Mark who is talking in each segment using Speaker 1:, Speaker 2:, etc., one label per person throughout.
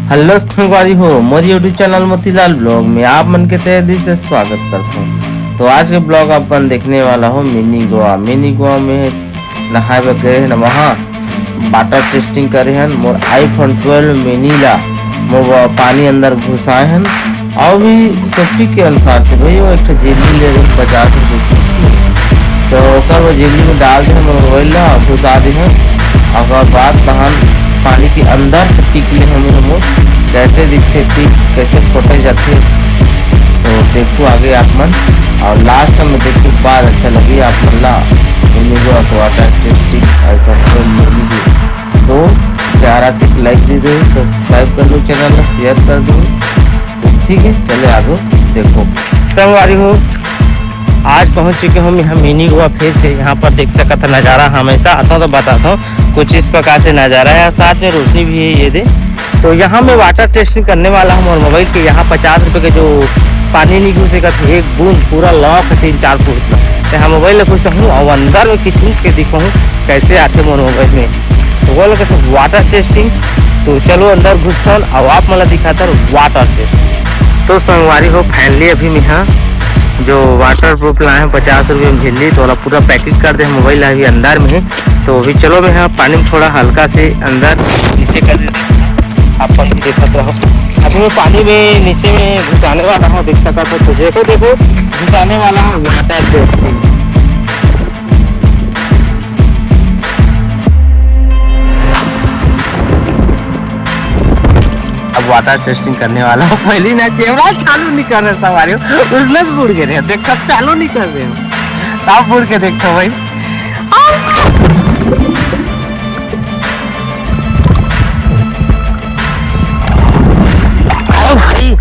Speaker 1: Hello संगवारी हो मोरी YouTube channel Motilal blog में आप मन के तहे दिल से स्वागत करता हूँ। तो आज के ब्लॉग अपन देखने वाला हो मिनी गोवा में नहाए गए हैं वहाँ वाटर टेस्टिंग करे हैं। मोर iPhone 12 मिनी ला मोर पानी अंदर घुसाए हैं और भी सेफ्टी के अनुसार से भाई वो एक जेली ले रहे 50 रुपये तो वो जेली में डाल दे मोबाइल ला घुसा दे हैं और बाद तहन पानी के अंदर से टिक ले हम कैसे दिखते टिक कैसे फोटे जाते तो देखो आगे आप मन और लास्ट में देखो बाद अच्छा लगी आप मन ला वाटर टेस्टिंग तो प्यारा से लाइक दे दो सब्सक्राइब कर दो चैनल शेयर कर दो तो ठीक है चले आगे देखो संगवारी हो। आज पहुंच चुके हम यहाँ मिनी गोवा फिर से यहाँ पर देख सकता था नज़ारा हमेशा आता हूँ तो बताता हूँ कुछ इस प्रकार से नज़ारा है। साथ में रोशनी भी है ये दे तो यहाँ मैं वाटर टेस्टिंग करने वाला हूँ और मोबाइल के यहाँ 50 रुपये के जो पानी नहीं घुसेगा तो एक बूंद पूरा लॉक 3-4 फुट का यहाँ मोबाइल में घुसा हूँ और अंदर में खींच के दिखाऊँ कैसे आते मोर मोबाइल में तो वो लगे तो वाटर टेस्टिंग। तो चलो अंदर घुसता हूँ और आप मतलब दिखाता वाटर टेस्टिंग। तो संगवारी हो फाइनली अभी मैं यहाँ जो वाटर प्रूफ लाए हैं 50 रुपये में झिल्ली तो वाला पूरा पैकेट कर दे मोबाइल अभी अंदर में है। तो अभी चलो मैं यहाँ पानी में थोड़ा हल्का से अंदर नीचे कर देते आप देखा तो अभी मैं पानी में नीचे में घुसाने वाला हूँ देख सका था तुझे को देखो घुसाने वाला हूँ वाटर टेस्टिंग। अब वाटर टेस्टिंग करने वाला हूँ। पहले ना कैमरा चालू नहीं कर रहे हमारे उसने बुड़ गए देख कब चालू नहीं कर रहे हो आप बुड़ के देखो भाई भाई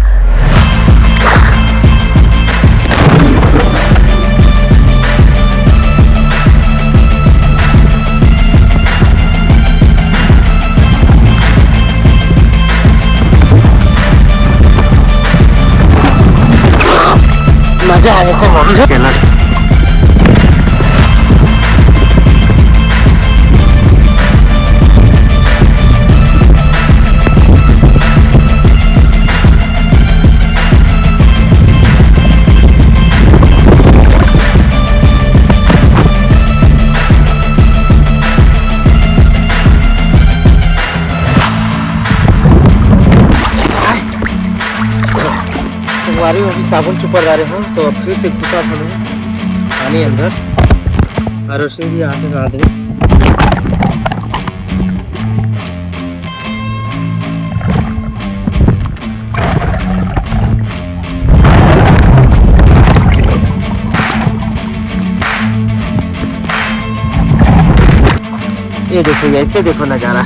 Speaker 1: मजा आ गया चला अभी साबुन चुपर जा रहे हैं तो अब फिर से घुसा था पानी अंदर और रोशनी भी आते साथ में ये देखो ऐसे देखो नज़ारा।